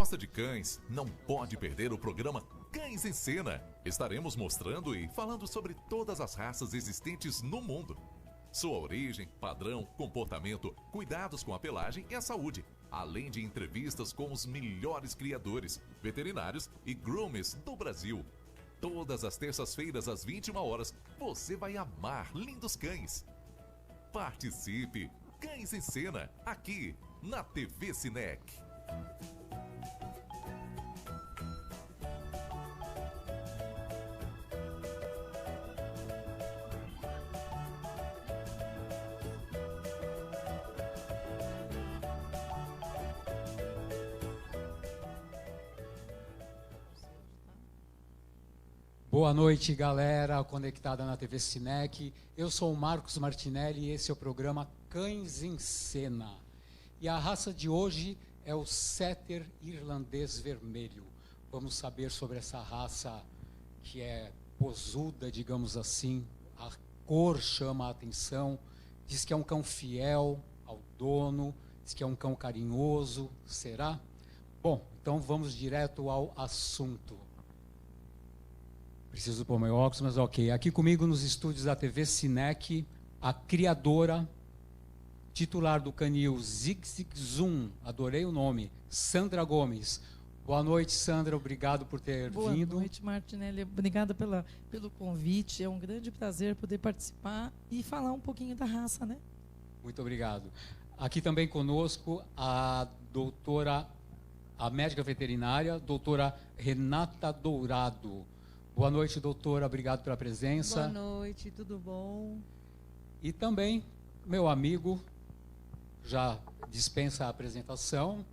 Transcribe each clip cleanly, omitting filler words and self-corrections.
gosta de cães, não pode perder o programa Cães em Cena. Estaremos mostrando e falando sobre todas as raças existentes no mundo. Sua origem, padrão, comportamento, cuidados com a pelagem e a saúde. Além de entrevistas com os melhores criadores, veterinários e groomers do Brasil. Todas as terças-feiras às 21 horas, você vai amar lindos cães. Participe! Cães em Cena, aqui na TV Cinec. Boa noite, galera conectada na TV Cinec. Eu sou o Marcos Martinelli e esse é o programa Cães em Cena. E a raça de hoje é o Setter Irlandês Vermelho. Vamos saber sobre essa raça que é posuda, digamos assim. A cor chama a atenção. Diz que é um cão fiel ao dono, diz que é um cão carinhoso. Será? Bom, então vamos direto ao assunto. Preciso pôr meu óculos, mas ok. Aqui comigo nos estúdios da TV Cinec, a criadora, titular do canil Zig Zig Zoom, adorei o nome, Sandra Gomes. Boa noite, Sandra, obrigado por ter vindo. Boa noite, Martinelli, obrigada pelo convite, é um grande prazer poder participar e falar um pouquinho da raça, né? Muito obrigado. Aqui também conosco a doutora, a médica veterinária, doutora Renata Dourado. Boa noite, doutora. Obrigado pela presença. Boa noite, tudo bom? E também, meu amigo, já dispensa a apresentação,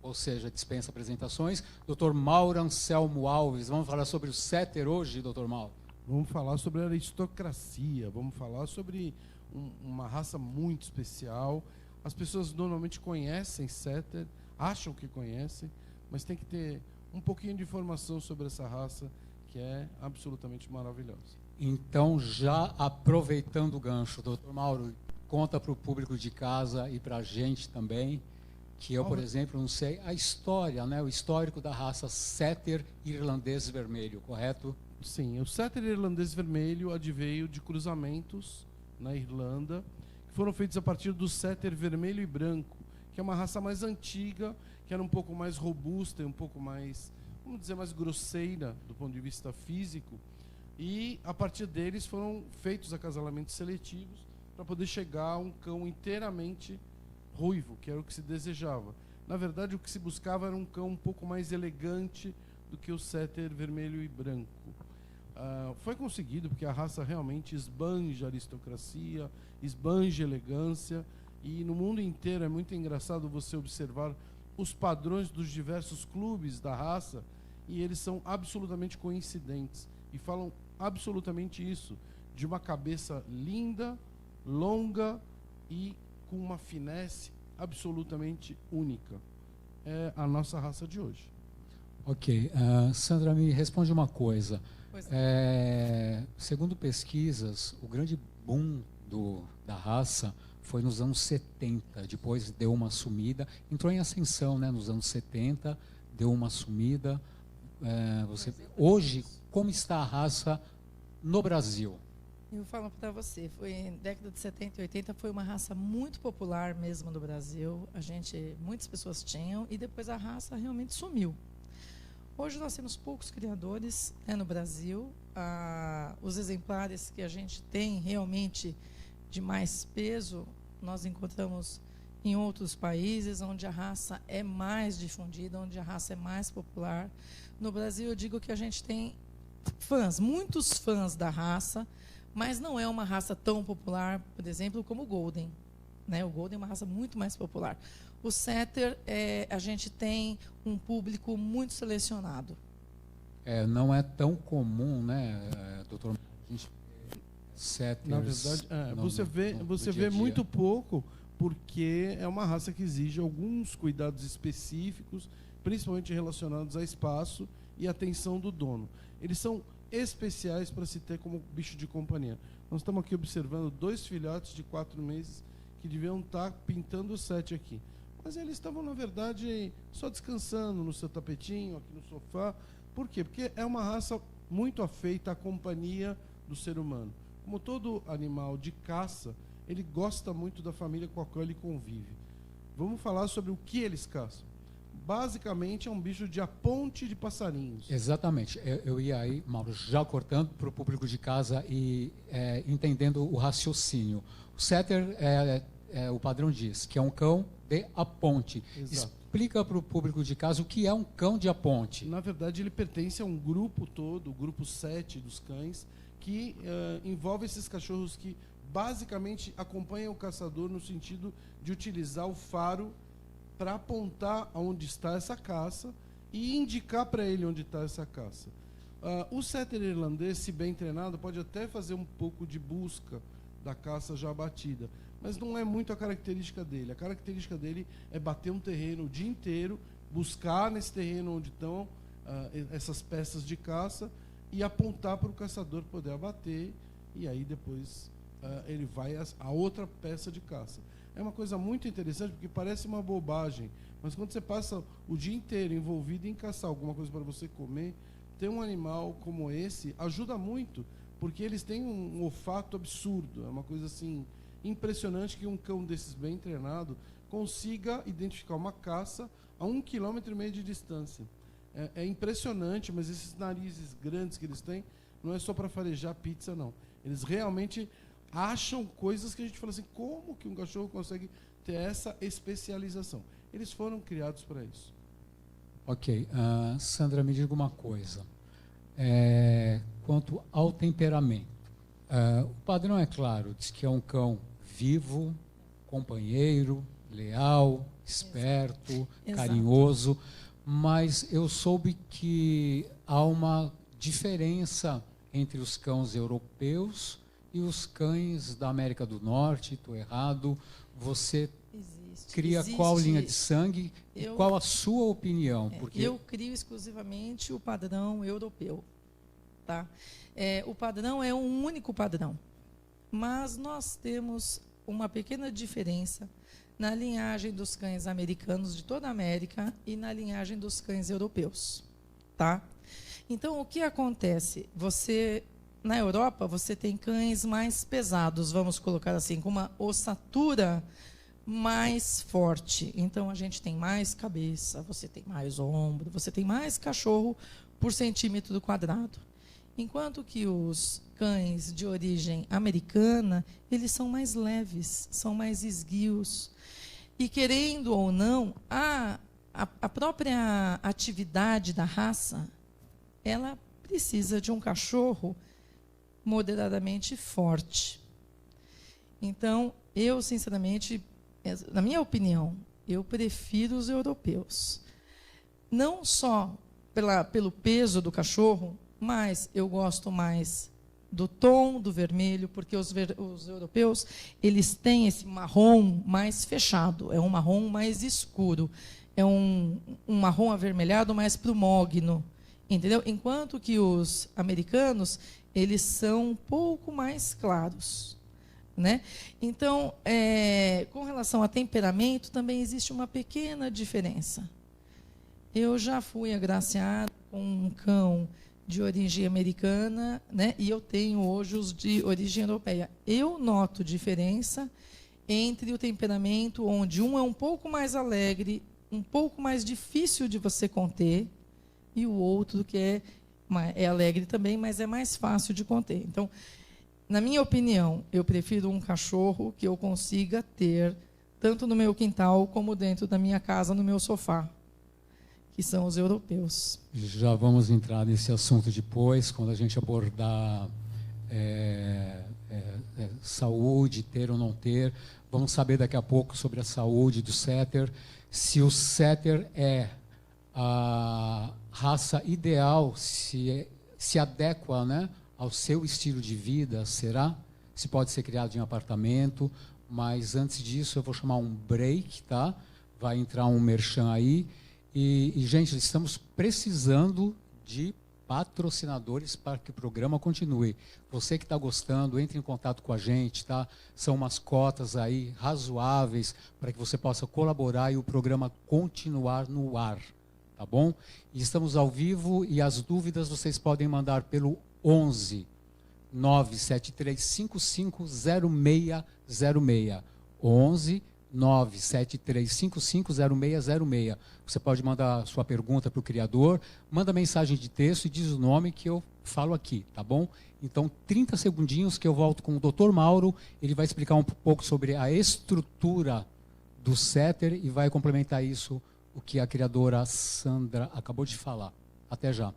ou seja, dispensa apresentações, doutor Mauro Anselmo Alves. Vamos falar sobre o Setter hoje, doutor Mauro? Vamos falar sobre a aristocracia, vamos falar sobre uma raça muito especial. As pessoas normalmente conhecem Setter, acham que conhecem, mas tem que ter um pouquinho de informação sobre essa raça, que é absolutamente maravilhosa. Então, já aproveitando o gancho, doutor Mauro, conta para o público de casa e para a gente também, que eu, por exemplo, não sei a história, né, o histórico da raça Setter Irlandês Vermelho, correto? Sim, o Setter Irlandês Vermelho adveio de cruzamentos na Irlanda, que foram feitos a partir do Setter Vermelho e Branco, que é uma raça mais antiga, que era um pouco mais robusta e um pouco mais, vamos dizer, mais grosseira do ponto de vista físico, e a partir deles foram feitos acasalamentos seletivos para poder chegar a um cão inteiramente ruivo, que era o que se desejava. Na verdade, o que se buscava era um cão um pouco mais elegante do que o Setter Vermelho e Branco. Foi conseguido porque a raça realmente esbanja aristocracia, esbanja elegância, e no mundo inteiro é muito engraçado você observar os padrões dos diversos clubes da raça, e eles são absolutamente coincidentes e falam absolutamente isso, de uma cabeça linda, longa e com uma finesse absolutamente única. É a nossa raça de hoje. Ok. Sandra, me responde uma coisa. Segundo pesquisas, o grande boom da raça foi nos anos 70, depois deu uma sumida, entrou em ascensão, né, nos anos 70, deu uma sumida. Hoje, como está a raça no Brasil? Eu falo para você, foi em década de 70 e 80, foi uma raça muito popular mesmo no Brasil. Muitas pessoas tinham, e depois a raça realmente sumiu. Hoje nós temos poucos criadores, né, no Brasil. Os exemplares que a gente tem realmente de mais peso, nós encontramos em outros países, onde a raça é mais difundida, onde a raça é mais popular. No Brasil, eu digo que a gente tem fãs, muitos fãs da raça, mas não é uma raça tão popular, por exemplo, como o Golden, né? O Golden é uma raça muito mais popular. O Setter, a gente tem um público muito selecionado. Não é tão comum, né, doutor? A gente Setters, na verdade, você vê muito pouco, porque é uma raça que exige alguns cuidados específicos, principalmente relacionados a espaço e atenção do dono. Eles são especiais para se ter como bicho de companhia. Nós estamos aqui observando 2 filhotes de 4 meses que deviam estar pintando o set aqui. mas eles estavam, na verdade, só descansando no seu tapetinho, aqui no sofá. Por quê? Porque é uma raça muito afeita à companhia do ser humano. Como todo animal de caça, ele gosta muito da família com a qual ele convive. Vamos falar sobre o que eles caçam. Basicamente, é um bicho de aponte de passarinhos. Exatamente. Eu ia aí, Mauro, já cortando para o público de casa e entendendo o raciocínio. O setter, o padrão diz, que é um cão de aponte. Exato. Explica para o público de casa o que é um cão de aponte. Na verdade, ele pertence a um grupo todo, o grupo 7 dos cães, que envolve esses cachorros que basicamente acompanham o caçador no sentido de utilizar o faro para apontar aonde está essa caça e indicar para ele onde está essa caça. O setter irlandês, se bem treinado, pode até fazer um pouco de busca da caça já abatida, mas não é muito a característica dele. A característica dele é bater um terreno o dia inteiro, buscar nesse terreno onde estão essas peças de caça e apontar para o caçador poder abater, e aí depois ele vai a outra peça de caça. É uma coisa muito interessante, porque parece uma bobagem, mas quando você passa o dia inteiro envolvido em caçar alguma coisa para você comer, ter um animal como esse ajuda muito, porque eles têm um olfato absurdo. É uma coisa assim impressionante que um cão desses bem treinado consiga identificar uma caça a 1,5 km de distância. É impressionante, mas esses narizes grandes que eles têm não é só para farejar pizza, não. Eles realmente acham coisas que a gente fala assim, como que um cachorro consegue ter essa especialização? Eles foram criados para isso. Ok. Sandra, me diga uma coisa. Quanto ao temperamento. O padrão é claro, diz que é um cão vivo, companheiro, leal, esperto, Exato. carinhoso, mas eu soube que há uma diferença entre os cães europeus e os cães da América do Norte. Estou errado? Você cria qual linha de sangue e qual a sua opinião? Porque eu crio exclusivamente o padrão europeu. Tá? O padrão é um único padrão, mas nós temos uma pequena diferença na linhagem dos cães americanos de toda a América e na linhagem dos cães europeus. Tá? Então, o que acontece? Na Europa, você tem cães mais pesados, vamos colocar assim, com uma ossatura mais forte. Então, a gente tem mais cabeça, você tem mais ombro, você tem mais cachorro por centímetro quadrado. Enquanto que os cães de origem americana, eles são mais leves, são mais esguios. E, querendo ou não, a própria atividade da raça, ela precisa de um cachorro moderadamente forte. Então, eu, sinceramente, na minha opinião, eu prefiro os europeus. Não só pelo peso do cachorro, mas eu gosto mais do tom do vermelho, porque os europeus, eles têm esse marrom mais fechado, é um marrom mais escuro, é um marrom avermelhado mais para o mogno, entendeu? Enquanto que os americanos, eles são um pouco mais claros, né? Então, com relação a temperamento, também existe uma pequena diferença. Eu já fui agraciada com um cão de origem americana, né? E eu tenho hoje os de origem europeia. Eu noto diferença entre o temperamento, onde um é um pouco mais alegre, um pouco mais difícil de você conter, e o outro que é alegre também, mas é mais fácil de conter. Então, na minha opinião, eu prefiro um cachorro que eu consiga ter tanto no meu quintal como dentro da minha casa, no meu sofá, que são os europeus. Já vamos entrar nesse assunto depois, quando a gente abordar saúde, ter ou não ter. Vamos saber daqui a pouco sobre a saúde do setter. Se o setter é a raça ideal, se adequa, né, ao seu estilo de vida, será? Se pode ser criado em apartamento, mas antes disso eu vou chamar um break, tá? Vai entrar um merchan aí. E, gente, estamos precisando de patrocinadores para que o programa continue. Você que está gostando, entre em contato com a gente, tá? São umas cotas aí razoáveis para que você possa colaborar e o programa continuar no ar, tá bom? E estamos ao vivo e as dúvidas vocês podem mandar pelo 11 973550606. 11 973550606. Você pode mandar sua pergunta para o criador, manda mensagem de texto e diz o nome que eu falo aqui, tá bom? Então, 30 segundinhos que eu volto com o Dr. Mauro, ele vai explicar um pouco sobre a estrutura do Setter e vai complementar isso, o que a criadora Sandra acabou de falar. Até já.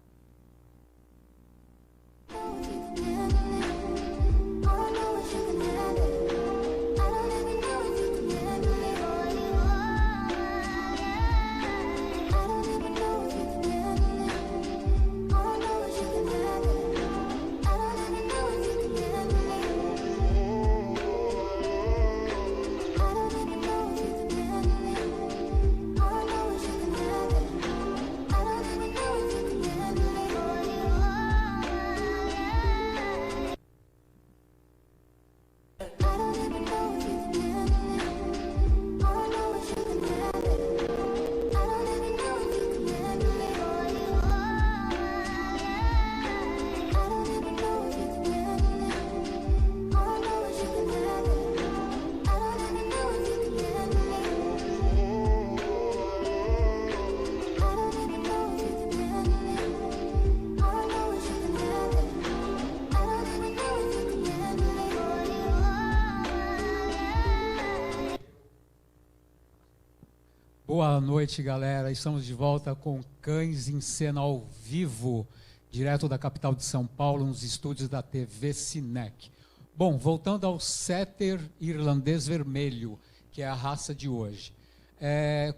Boa noite, galera. Estamos de volta com Cães em Cena ao vivo, direto da capital de São Paulo, nos estúdios da TV Cinec. Bom, voltando ao Setter irlandês vermelho, que é a raça de hoje.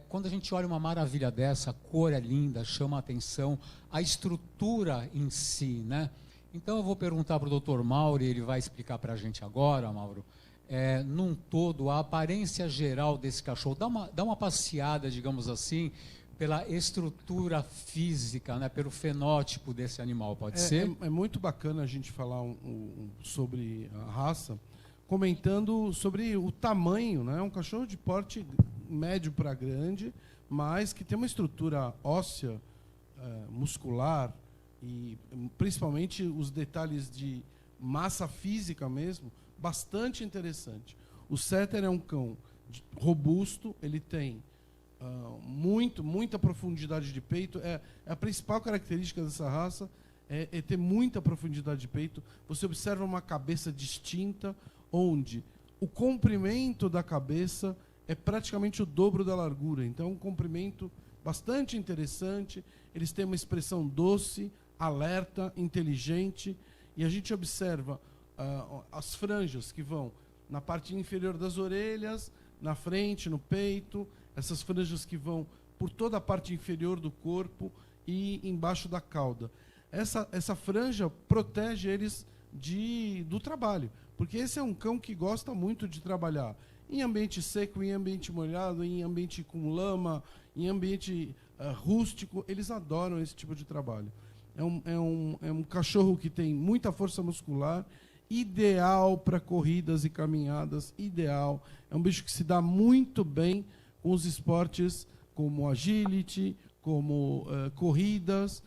Quando a gente olha uma maravilha dessa, a cor é linda, chama a atenção, a estrutura em si, né? Então eu vou perguntar para o Dr. Mauro, e ele vai explicar para a gente agora, Mauro, num todo, a aparência geral desse cachorro. Dá uma passeada, digamos assim, pela estrutura física, né, pelo fenótipo desse animal, pode ser? É muito bacana a gente falar sobre a raça, comentando sobre o tamanho, né? Um cachorro de porte médio para grande, mas que tem uma estrutura óssea, muscular, e principalmente os detalhes de massa física mesmo, bastante interessante. O Setter é um cão robusto, ele tem muita profundidade de peito. A principal característica dessa raça é ter muita profundidade de peito. Você observa uma cabeça distinta, onde o comprimento da cabeça é praticamente o dobro da largura. Então, é um comprimento bastante interessante. Eles têm uma expressão doce, alerta, inteligente. E a gente observa as franjas que vão na parte inferior das orelhas, na frente, no peito, essas franjas que vão por toda a parte inferior do corpo e embaixo da cauda. Essa franja protege eles do trabalho, porque esse é um cão que gosta muito de trabalhar em ambiente seco, em ambiente molhado, em ambiente com lama, em ambiente rústico. Eles adoram esse tipo de trabalho. É um cachorro que tem muita força muscular, ideal para corridas e caminhadas, ideal. É um bicho que se dá muito bem com os esportes como agility, como corridas.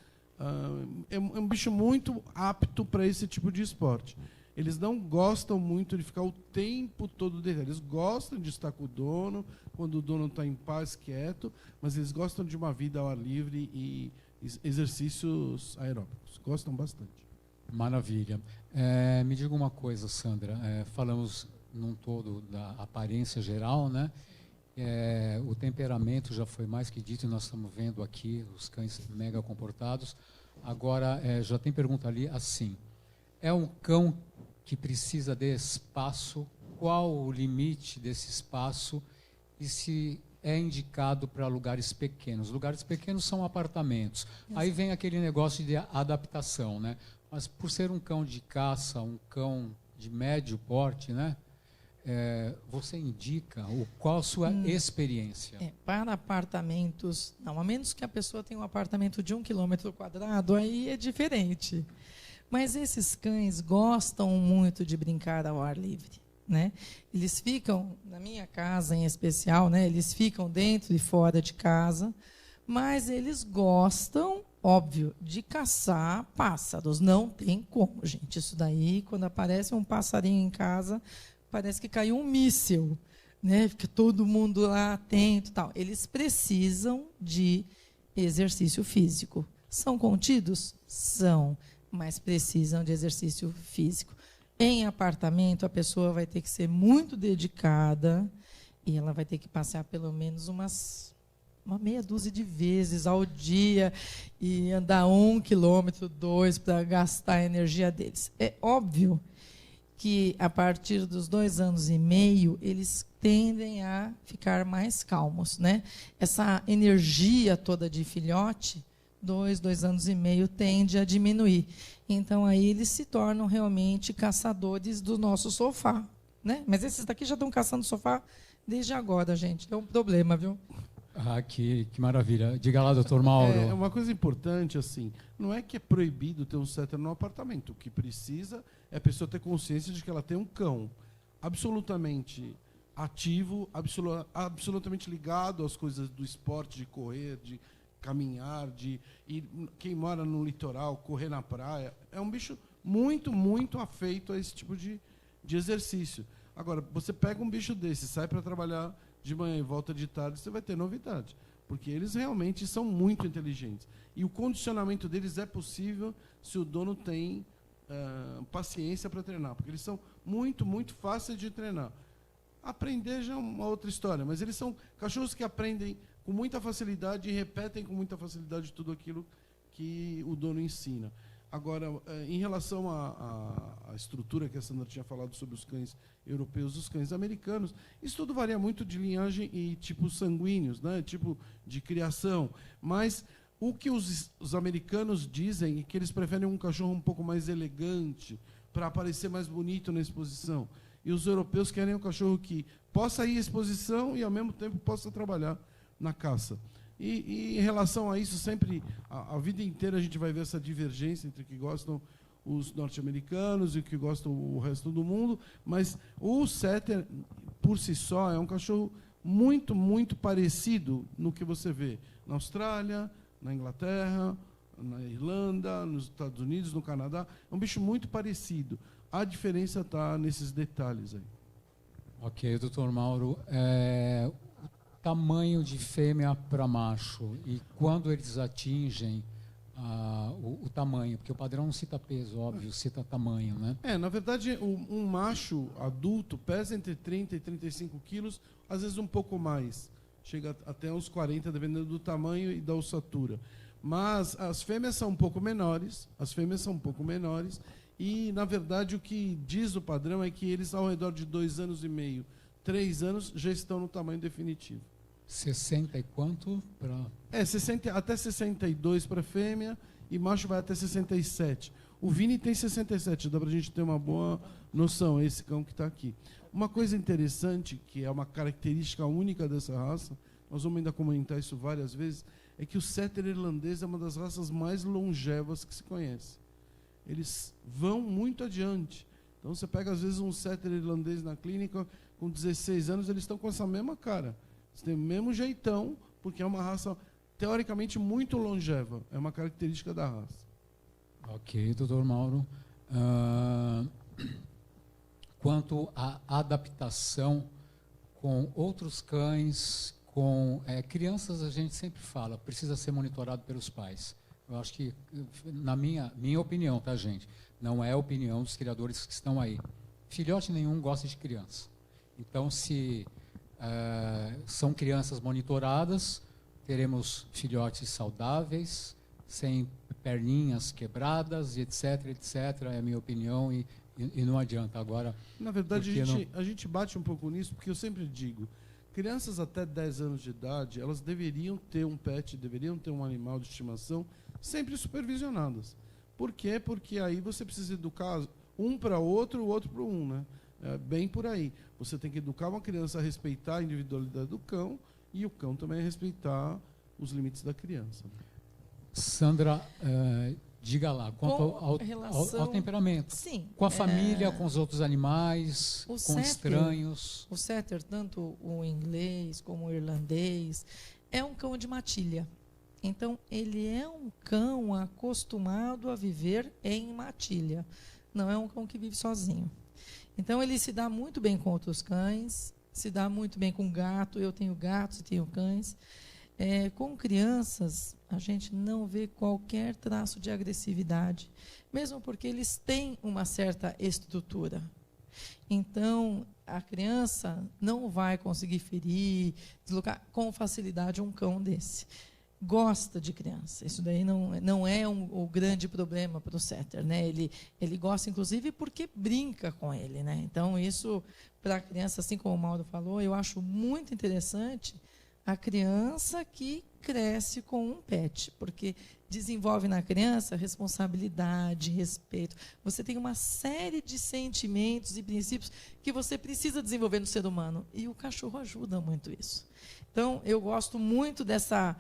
É um bicho muito apto para esse tipo de esporte. Eles não gostam muito de ficar o tempo todo dentro. Eles gostam de estar com o dono, quando o dono está em paz, quieto, mas eles gostam de uma vida ao ar livre e exercícios aeróbicos. Gostam bastante. Maravilha. Me diga uma coisa, Sandra. Falamos num todo da aparência geral, né? O temperamento já foi mais que dito, e nós estamos vendo aqui os cães mega comportados. Agora, já tem pergunta ali assim. É um cão que precisa de espaço? Qual o limite desse espaço? E se é indicado para lugares pequenos? Lugares pequenos são apartamentos. Aí vem aquele negócio de adaptação, né? Mas por ser um cão de caça, um cão de médio porte, né? você indica qual a sua experiência? Para apartamentos, não, a menos que a pessoa tenha um apartamento de 1 km², aí é diferente. Mas esses cães gostam muito de brincar ao ar livre, né? Eles ficam, na minha casa em especial, né? Eles ficam dentro e fora de casa, mas eles gostam, óbvio, de caçar pássaros. Não tem como, gente. Isso daí, quando aparece um passarinho em casa, parece que caiu um míssil, né? Fica todo mundo lá atento, tal. Eles precisam de exercício físico. São contidos? São, mas precisam de exercício físico. Em apartamento, a pessoa vai ter que ser muito dedicada e ela vai ter que passear pelo menos uma meia dúzia de vezes ao dia e andar 1 km, 2 para gastar a energia deles. É óbvio que a partir dos 2 anos e meio eles tendem a ficar mais calmos, né? Essa energia toda de filhote, 2 anos e meio, tende a diminuir. Então, aí eles se tornam realmente caçadores do nosso sofá, né? Mas esses daqui já estão caçando sofá desde agora, gente. É um problema, viu? Que maravilha. Diga lá, doutor Mauro. Uma coisa importante, assim, não é que é proibido ter um setter no apartamento. O que precisa é a pessoa ter consciência de que ela tem um cão absolutamente ativo, absolutamente ligado às coisas do esporte, de correr, de caminhar, quem mora no litoral, correr na praia. É um bicho muito, muito afeito a esse tipo de exercício. Agora, você pega um bicho desse, sai para trabalhar de manhã e volta de tarde, você vai ter novidade. Porque eles realmente são muito inteligentes. E o condicionamento deles é possível se o dono tem paciência para treinar. Porque eles são muito, muito fáceis de treinar. Aprender já é uma outra história, mas eles são cachorros que aprendem com muita facilidade e repetem com muita facilidade tudo aquilo que o dono ensina. Agora, em relação à estrutura que a Sandra tinha falado sobre os cães europeus e os cães americanos, isso tudo varia muito de linhagem e tipos sanguíneos, né? Tipo de criação. Mas o que os americanos dizem é que eles preferem um cachorro um pouco mais elegante, para aparecer mais bonito na exposição. E os europeus querem um cachorro que possa ir à exposição e, ao mesmo tempo, possa trabalhar na caça. E em relação a isso, sempre, a vida inteira, a gente vai ver essa divergência entre o que gostam os norte-americanos e o que gostam o resto do mundo, mas o setter, por si só, é um cachorro muito, muito parecido no que você vê na Austrália, na Inglaterra, na Irlanda, nos Estados Unidos, no Canadá. É um bicho muito parecido. A diferença está nesses detalhes aí. Ok, doutor Mauro. Tamanho de fêmea para macho e quando eles atingem o tamanho, porque o padrão não cita peso, óbvio, cita tamanho, né? Na verdade, um macho adulto pesa entre 30 e 35 quilos, às vezes um pouco mais. Chega até uns 40, dependendo do tamanho e da ossatura. Mas as fêmeas são um pouco menores, e, na verdade, o que diz o padrão é que eles, ao redor de 2 anos e meio, 3 anos, já estão no tamanho definitivo. 60 e quanto? 60, até 62 para fêmea e macho vai até 67. O Vini tem 67, dá para a gente ter uma boa noção, esse cão que está aqui. Uma coisa interessante, que é uma característica única dessa raça, nós vamos ainda comentar isso várias vezes, é que o setter irlandês é uma das raças mais longevas que se conhece. Eles vão muito adiante. Então você pega às vezes um setter irlandês na clínica, com 16 anos, eles estão com essa mesma cara. Eles têm o mesmo jeitão, porque é uma raça teoricamente muito longeva. É uma característica da raça. Ok, doutor Mauro. Quanto à adaptação com outros cães, com crianças, a gente sempre fala, precisa ser monitorado pelos pais. Eu acho que, na minha opinião, tá, gente? Não é a opinião dos criadores que estão aí. Filhote nenhum gosta de criança. Então, se são crianças monitoradas, teremos filhotes saudáveis, sem perninhas quebradas, etc., etc., é a minha opinião, e não adianta agora. Na verdade, a gente bate um pouco nisso, porque eu sempre digo, crianças até 10 anos de idade, elas deveriam ter um pet, deveriam ter um animal de estimação, sempre supervisionadas. Por quê? Porque aí você precisa educar um para outro, o outro para um, né? É bem por aí. Você tem que educar uma criança a respeitar a individualidade do cão e o cão também a respeitar os limites da criança. Sandra, diga lá, quanto ao temperamento. Sim. Com a família, com os outros animais, com setter, estranhos. O setter, tanto o inglês como o irlandês, é um cão de matilha. Então, ele é um cão acostumado a viver em matilha. Não é um cão que vive sozinho. Então, ele se dá muito bem com outros cães, se dá muito bem com gato. Eu tenho gatos e tenho cães. Com crianças, a gente não vê qualquer traço de agressividade, mesmo porque eles têm uma certa estrutura. Então, a criança não vai conseguir ferir, deslocar com facilidade um cão desse. Gosta de criança. Isso daí não é o grande problema para o setter, né? Ele gosta, inclusive, porque brinca com ele, né? Então, isso, para a criança, assim como o Mauro falou, eu acho muito interessante a criança que cresce com um pet, porque desenvolve na criança responsabilidade, respeito. Você tem uma série de sentimentos e princípios que você precisa desenvolver no ser humano, e o cachorro ajuda muito isso. Então, eu gosto muito dessa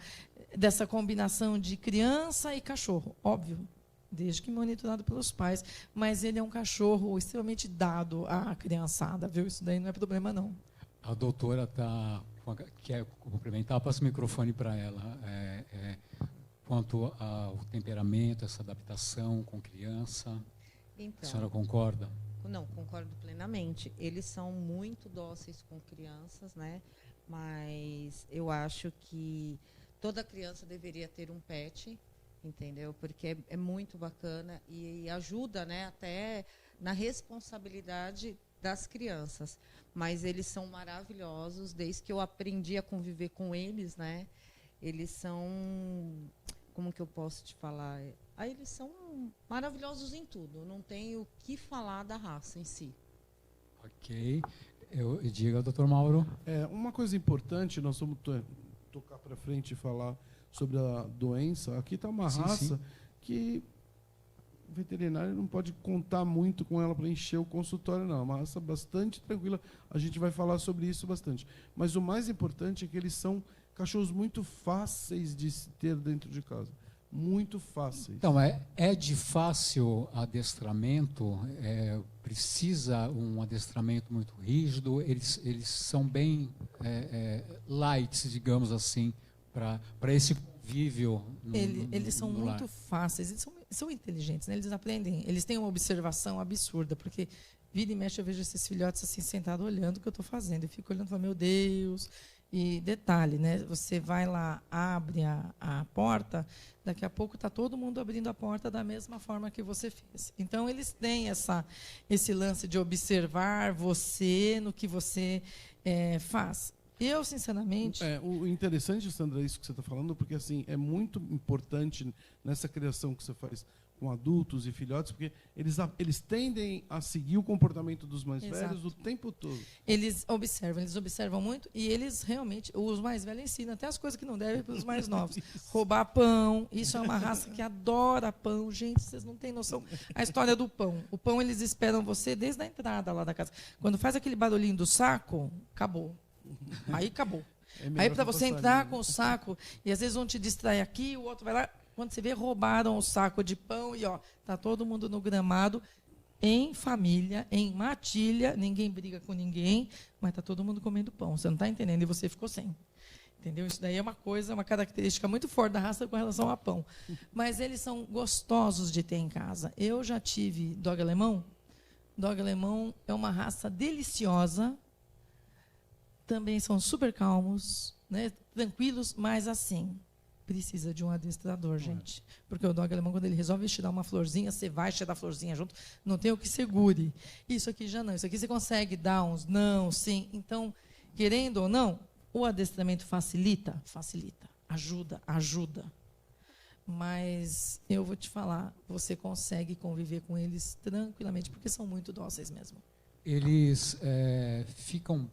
combinação de criança e cachorro, óbvio, desde que monitorado pelos pais, mas ele é um cachorro extremamente dado à criançada, viu? Isso daí não é problema, não. A doutora quer cumprimentar, passa o microfone para ela. Quanto ao temperamento, essa adaptação com criança, então, a senhora concorda? Não, concordo plenamente. Eles são muito dóceis com crianças, né? Mas eu acho que toda criança deveria ter um pet, entendeu? Porque é muito bacana e ajuda, né, até na responsabilidade das crianças. Mas eles são maravilhosos, desde que eu aprendi a conviver com eles, né? Eles são, como que eu posso te falar? Eles são maravilhosos em tudo, não tenho o que falar da raça em si. Ok. Eu diga, doutor Mauro. Uma coisa importante, nós vamos tocar para frente e falar sobre a doença. Aqui está uma raça que o veterinário não pode contar muito com ela para encher o consultório, não. É uma raça bastante tranquila. A gente vai falar sobre isso bastante. Mas o mais importante é que eles são cachorros muito fáceis de se ter dentro de casa. Muito fáceis. Então, é de fácil adestramento, precisa um adestramento muito rígido, eles são bem light, digamos assim, para esse convívio. Eles são muito fáceis, eles são inteligentes, né? Eles aprendem, eles têm uma observação absurda, porque vira e mexe eu vejo esses filhotes assim sentados olhando o que eu estou fazendo. Eu fico olhando e falo, meu Deus. E detalhe, né? Você vai lá, abre a porta, daqui a pouco está todo mundo abrindo a porta da mesma forma que você fez. Então, eles têm esse lance de observar você no que você faz. Eu, sinceramente... O interessante, Sandra, é isso que você está falando, porque assim, é muito importante nessa criação que você faz com adultos e filhotes, porque eles tendem a seguir o comportamento dos mais velhos o tempo todo. Eles observam muito e eles realmente, os mais velhos ensinam até as coisas que não devem para os mais novos. Roubar pão, isso é uma raça que adora pão. Gente, vocês não têm noção. A história do pão. O pão, eles esperam você desde a entrada lá da casa. Quando faz aquele barulhinho do saco, acabou. Aí acabou. Aí para você entrar com o saco, e às vezes um te distrai aqui, o outro vai lá. Quando você vê, roubaram o saco de pão e tá todo mundo no gramado, em família, em matilha, ninguém briga com ninguém, mas está todo mundo comendo pão. Você não está entendendo e você ficou sem. Entendeu? Isso daí é uma característica muito forte da raça com relação a pão. Mas eles são gostosos de ter em casa. Eu já tive dog alemão. Dog alemão é uma raça deliciosa. Também são super calmos, né? Tranquilos, mas assim... Precisa de um adestrador, gente. Porque o dog alemão, quando ele resolve tirar uma florzinha, você vai tirar a florzinha junto, não tem o que segure. Isso aqui já não. Isso aqui você consegue dar uns não, sim. Então, querendo ou não, o adestramento facilita? Facilita. Ajuda. Mas eu vou te falar, você consegue conviver com eles tranquilamente, porque são muito dóceis mesmo. Eles ficam...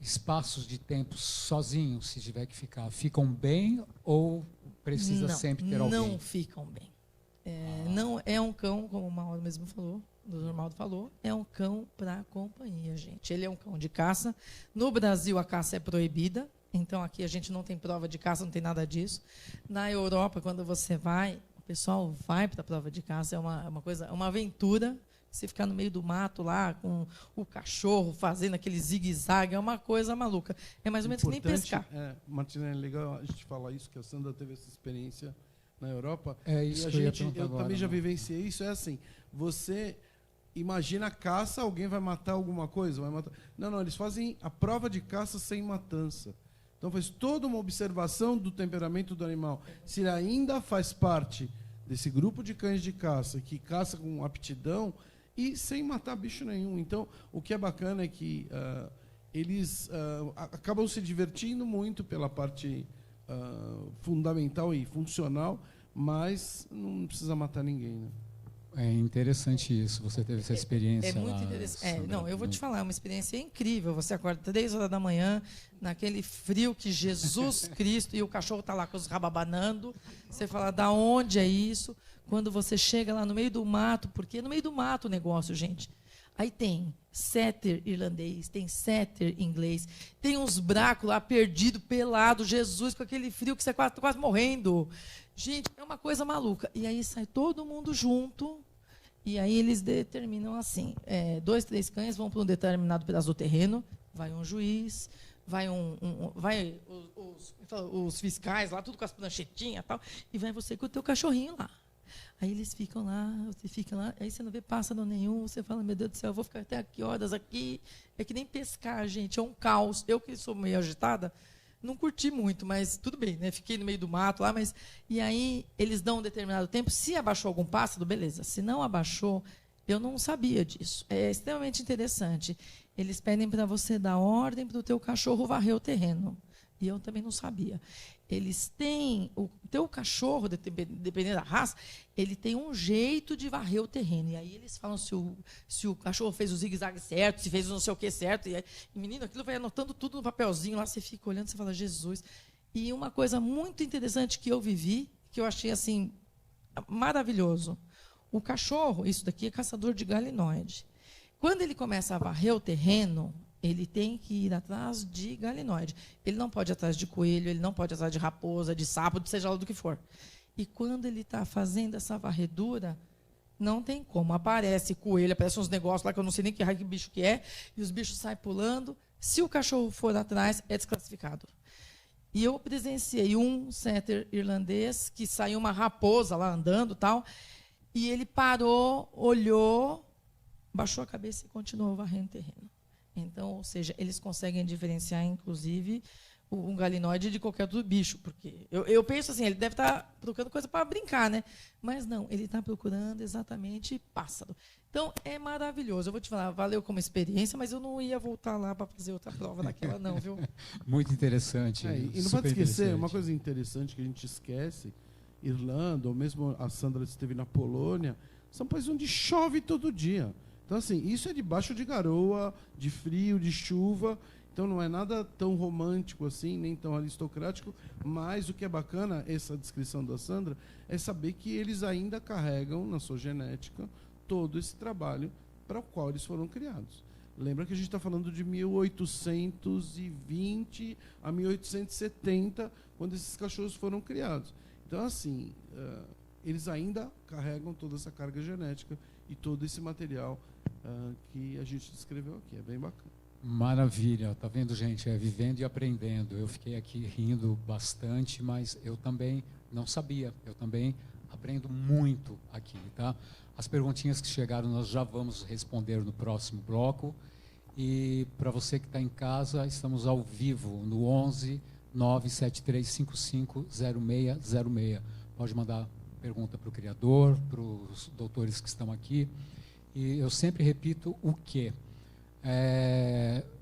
espaços de tempo sozinhos, se tiver que ficar, ficam bem ou precisa sempre ter alguém? Não ficam bem. Não é um cão, como o Mauro mesmo falou, o Dr. Maldo falou, é um cão para companhia, gente. Ele é um cão de caça. No Brasil, a caça é proibida. Então, aqui a gente não tem prova de caça, não tem nada disso. Na Europa, quando você vai, o pessoal vai para a prova de caça. É uma coisa, uma aventura. Você ficar no meio do mato lá, com o cachorro fazendo aquele zigue-zague, é uma coisa maluca. É mais ou menos que nem pescar. Martina, é legal a gente falar isso, que a Sandra teve essa experiência na Europa. É isso e eu agora, também já vivenciei isso. É assim, você imagina a caça, alguém vai matar alguma coisa? Vai matar. Não, eles fazem a prova de caça sem matança. Então faz toda uma observação do temperamento do animal. Se ele ainda faz parte desse grupo de cães de caça, que caça com aptidão, e sem matar bicho nenhum. Então, o que é bacana é que eles acabam se divertindo muito pela parte fundamental e funcional, mas não precisa matar ninguém, né? É interessante isso, você teve essa experiência. É muito interessante. Não, eu vou te falar, é uma experiência incrível. Você acorda 3 horas da manhã, naquele frio que Jesus Cristo, e o cachorro está lá com os rababanando. Você fala, da onde é isso? Quando você chega lá no meio do mato, porque é no meio do mato o negócio, gente. Aí tem setter irlandês, tem setter inglês, tem uns bracos lá perdido, pelado, Jesus, com aquele frio que você está quase morrendo. Gente, é uma coisa maluca. E aí sai todo mundo junto, e aí eles determinam assim, 2, 3 cães vão para um determinado pedaço do terreno, vai um juiz, vai os fiscais lá, tudo com as planchetinhas e tal, e vai você com o teu cachorrinho lá. Aí eles ficam lá, você fica lá, aí você não vê pássaro nenhum, você fala, meu Deus do céu, eu vou ficar até que horas aqui? É que nem pescar, gente, é um caos. Eu que sou meio agitada, não curti muito, mas tudo bem, né? Fiquei no meio do mato lá, mas... E aí eles dão um determinado tempo, se abaixou algum pássaro, beleza. Se não abaixou, eu não sabia disso. É extremamente interessante. Eles pedem para você dar ordem para o teu cachorro varrer o terreno. E eu também não sabia. Eles têm... O teu cachorro, dependendo da raça, ele tem um jeito de varrer o terreno. E aí eles falam se o cachorro fez o zigue-zague certo, se fez o não sei o que certo. E menino, aquilo vai anotando tudo no papelzinho. Lá você fica olhando, você fala, Jesus. E uma coisa muito interessante que eu vivi, que eu achei assim maravilhoso. O cachorro, isso daqui é caçador de galinóide. Quando ele começa a varrer o terreno, ele tem que ir atrás de galinóide. Ele não pode ir atrás de coelho, ele não pode ir atrás de raposa, de sapo, seja lá do que for. E quando ele está fazendo essa varredura, não tem como. Aparece coelho, aparece uns negócios lá que eu não sei nem que raio que bicho que é, e os bichos saem pulando. Se o cachorro for atrás, é desclassificado. E eu presenciei um setter irlandês que saiu uma raposa lá andando, tal, e ele parou, olhou, baixou a cabeça e continuou varrendo o terreno. Então, ou seja, eles conseguem diferenciar, inclusive, um galinóide de qualquer outro bicho. Porque eu penso assim, ele deve estar procurando coisa para brincar, né? Mas não, ele está procurando exatamente pássaro. Então, é maravilhoso. Eu vou te falar, valeu como experiência, mas eu não ia voltar lá para fazer outra prova daquela, não, viu? Muito interessante. E não pode esquecer, uma coisa interessante que a gente esquece, Irlanda, ou mesmo a Sandra esteve na Polônia, são países onde chove todo dia. Então, assim, isso é debaixo de garoa, de frio, de chuva. Então, não é nada tão romântico assim, nem tão aristocrático. Mas o que é bacana, essa descrição da Sandra, é saber que eles ainda carregam na sua genética todo esse trabalho para o qual eles foram criados. Lembra que a gente está falando de 1820 a 1870, quando esses cachorros foram criados. Então, assim, eles ainda carregam toda essa carga genética e todo esse material que a gente descreveu aqui. É bem bacana. Maravilha. Tá vendo, gente? É vivendo e aprendendo. Eu fiquei aqui rindo bastante, mas eu também não sabia. Eu também aprendo muito aqui, tá? As perguntinhas que chegaram nós já vamos responder no próximo bloco. E para você que está em casa, estamos ao vivo no 11 97355 0606. Pode mandar pergunta para o criador, para os doutores que estão aqui. E eu sempre repito o quê?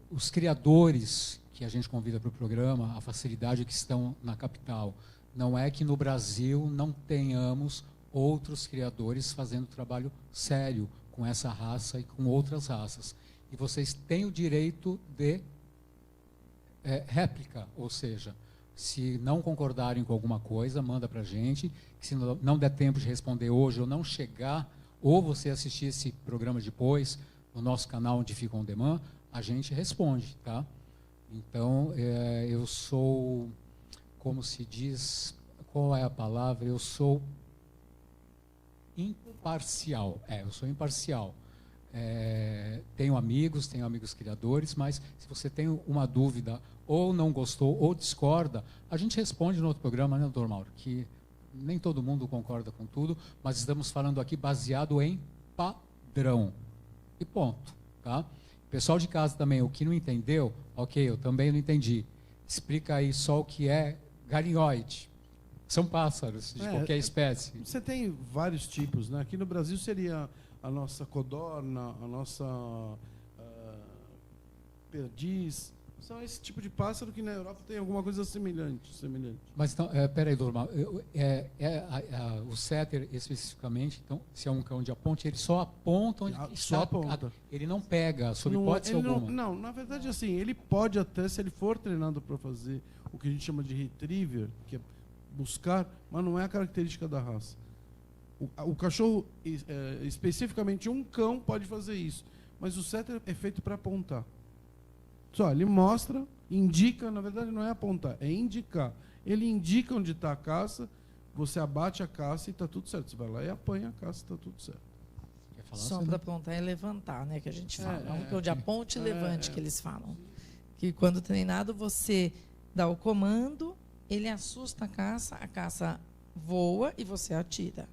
Os criadores que a gente convida para o programa, a facilidade que estão na capital. Não é que no Brasil não tenhamos outros criadores fazendo trabalho sério com essa raça e com outras raças. E vocês têm o direito de réplica, ou seja, se não concordarem com alguma coisa, manda para a gente. Se não der tempo de responder hoje ou não chegar ou você assistir esse programa depois, no nosso canal onde fica on demand, a gente responde, tá? Então, eu sou, como se diz, qual é a palavra? Eu sou imparcial. Eu sou imparcial. Tenho amigos criadores, mas se você tem uma dúvida, ou não gostou, ou discorda, a gente responde no outro programa, né, doutor Mauro? Que nem todo mundo concorda com tudo, mas estamos falando aqui baseado em padrão. E ponto, tá? Pessoal de casa também, o que não entendeu, ok, eu também não entendi. Explica aí só o que é galinhoide. São pássaros de qualquer espécie. Você tem vários tipos, né? Aqui no Brasil seria a nossa codorna, a nossa perdiz. São esse tipo de pássaro que na Europa tem alguma coisa semelhante. Mas então, peraí, Dorma, o setter especificamente, então, se é um cão de aponte, ele só aponta onde só aponta. Ele não pega, sob hipótese alguma. Não, na verdade, assim, ele pode até, se ele for treinado para fazer o que a gente chama de retriever, que é buscar, mas não é a característica da raça. O cachorro, especificamente um cão, pode fazer isso, mas o setter é feito para apontar. Só, ele mostra, indica, na verdade não é apontar, é indicar. Ele indica onde está a caça, você abate a caça e está tudo certo. Você vai lá e apanha a caça e está tudo certo. Só para apontar é levantar, né, que a gente fala. Onde aponte e levante, que eles falam. Que quando treinado você dá o comando, ele assusta a caça voa e você atira.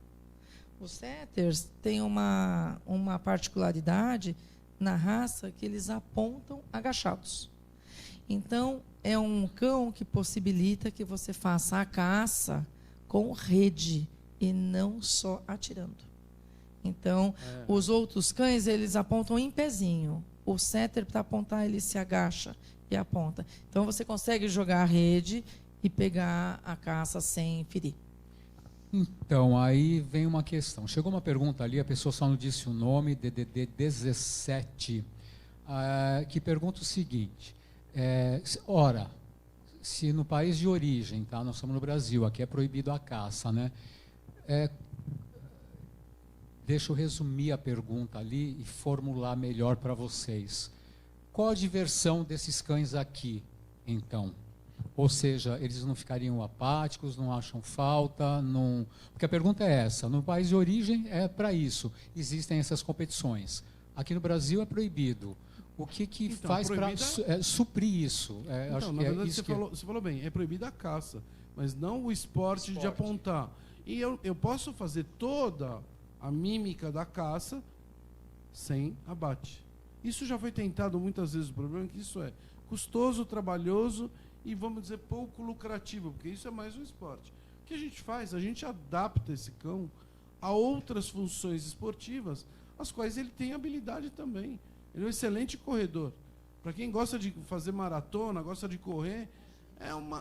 Os setters têm uma particularidade na raça que eles apontam agachados. Então, é um cão que possibilita que você faça a caça com rede e não só atirando. Então, os outros cães, eles apontam em pezinho. O setter, para apontar, ele se agacha e aponta. Então, você consegue jogar a rede e pegar a caça sem ferir. Então, aí vem uma questão. Chegou uma pergunta ali, a pessoa só não disse o nome, DDD 17, que pergunta o seguinte. Ora, se no país de origem, tá, nós estamos no Brasil, aqui é proibido a caça, né? Deixa eu resumir a pergunta ali e formular melhor para vocês. Qual a diversão desses cães aqui, então? Ou seja, eles não ficariam apáticos, não acham falta, não... Porque a pergunta é essa, no país de origem é para isso, existem essas competições. Aqui no Brasil é proibido. O que então, faz para suprir isso? Então, na verdade, você falou bem, é proibida a caça, mas não o esporte de apontar. E eu posso fazer toda a mímica da caça sem abate. Isso já foi tentado muitas vezes, o problema é que isso é custoso, trabalhoso e, vamos dizer, pouco lucrativo, porque isso é mais um esporte. O que a gente faz? A gente adapta esse cão a outras funções esportivas, as quais ele tem habilidade também. Ele é um excelente corredor. Para quem gosta de fazer maratona, gosta de correr,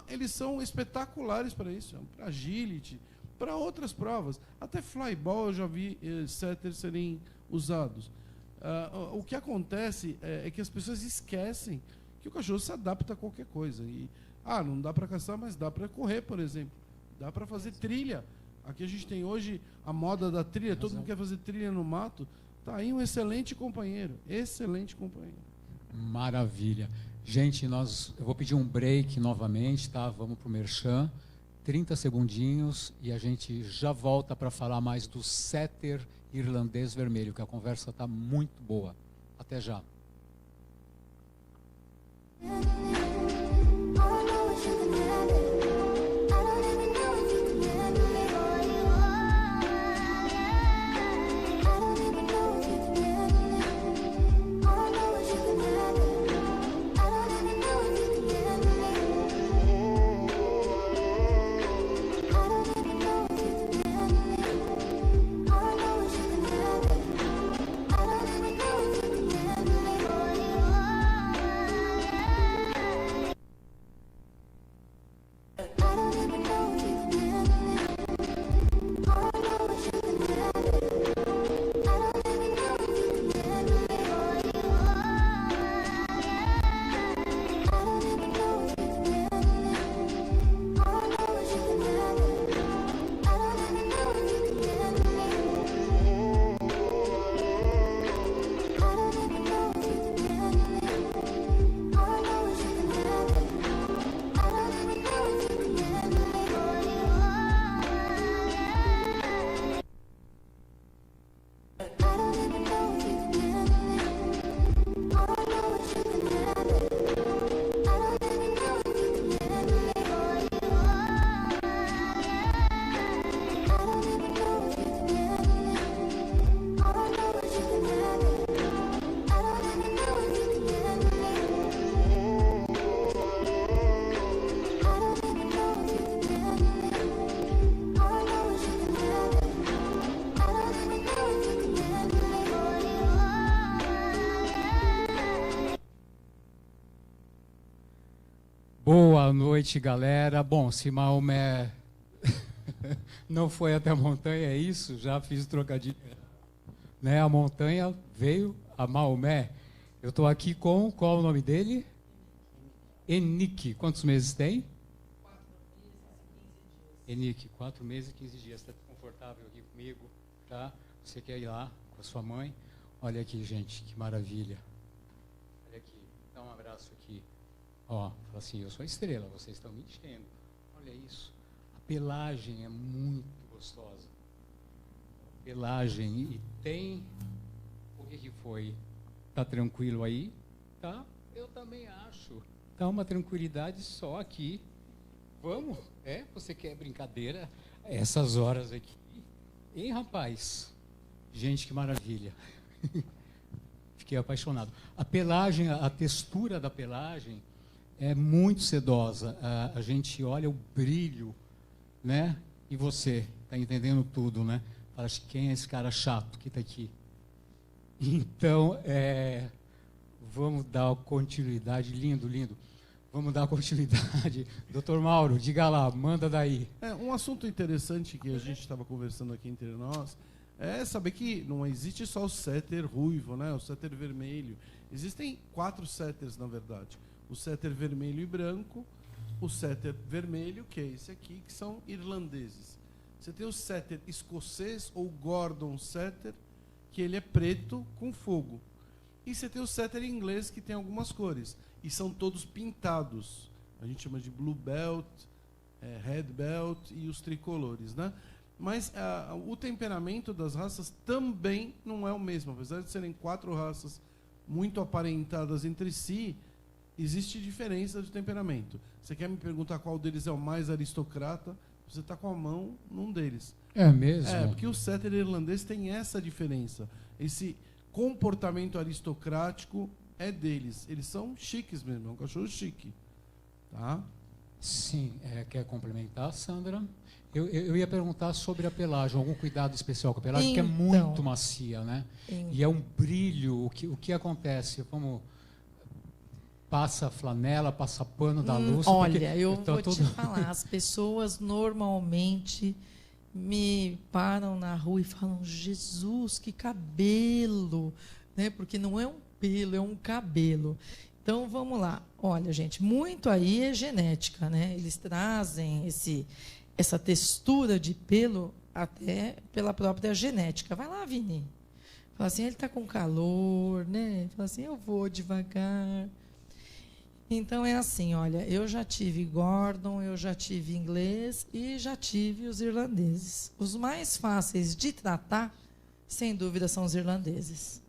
eles são espetaculares para isso, para agility, para outras provas. Até flyball eu já vi setters serem usados. O que acontece é que as pessoas esquecem que o cachorro se adapta a qualquer coisa. E, não dá para caçar, mas dá para correr, por exemplo. Dá para fazer trilha. Aqui a gente tem hoje a moda da trilha, todo mundo quer fazer trilha no mato. Está aí um excelente companheiro. Excelente companheiro. Maravilha. Gente, eu vou pedir um break novamente, tá? Vamos para o Merchan. 30 segundinhos e a gente já volta para falar mais do setter irlandês vermelho, que a conversa está muito boa. Até já. Boa noite, galera. Bom, se Maomé não foi até a montanha, é isso? Já fiz o trocadilho. Né? A montanha veio a Maomé. Eu estou aqui com, qual é o nome dele? Enique. Quantos meses tem? 4 meses e 15 dias. Enique, 4 meses e 15 dias. Está confortável aqui comigo, tá? Você quer ir lá com a sua mãe? Olha aqui, gente, que maravilha. Olha aqui, dá um abraço aqui. Ó, fala assim, eu sou a estrela, vocês estão me enchendo. Olha isso. A pelagem é muito gostosa. Pelagem, e tem... O que foi? Tá tranquilo aí? Tá? Eu também acho. Tá uma tranquilidade só aqui. Vamos? É? Você quer brincadeira? Essas horas aqui. Hein, rapaz? Gente, que maravilha. Fiquei apaixonado. A pelagem, a textura da pelagem é muito sedosa. A gente olha o brilho, né? E você está entendendo tudo, né? Fala, quem é esse cara chato que está aqui? Então, vamos dar continuidade. Lindo, lindo. Vamos dar continuidade. Doutor Mauro, diga lá, manda daí. Um assunto interessante que a gente estava conversando aqui entre nós é saber que não existe só o setter ruivo, né? O setter vermelho. Existem 4 setters, na verdade. O setter vermelho e branco, o setter vermelho, que é esse aqui, que são irlandeses. Você tem o setter escocês, ou Gordon setter, que ele é preto com fogo. E você tem o setter inglês, que tem algumas cores. E são todos pintados. A gente chama de blue belt, red belt e os tricolores, né? Mas o temperamento das raças também não é o mesmo. Apesar de serem 4 raças muito aparentadas entre si, existe diferença de temperamento. Você quer me perguntar qual deles é o mais aristocrata? Você está com a mão num deles. É mesmo? Porque o setter irlandês tem essa diferença. Esse comportamento aristocrático é deles. Eles são chiques mesmo, é um cachorro chique. Tá? Sim, quer complementar, Sandra? Eu ia perguntar sobre a pelagem, algum cuidado especial com a pelagem, que é muito macia, né? E é um brilho. O que acontece? Passa flanela, passa pano da luz. Olha, eu vou te falar, as pessoas normalmente me param na rua e falam, Jesus, que cabelo, né? Porque não é um pelo, é um cabelo. Então, vamos lá. Olha, gente, muito aí é genética, né? Eles trazem essa textura de pelo até pela própria genética. Vai lá, Vini. Fala assim, ele está com calor, né? Fala assim, eu vou devagar. Então, é assim, olha, eu já tive Gordon, eu já tive inglês e já tive os irlandeses. Os mais fáceis de tratar, sem dúvida, são os irlandeses.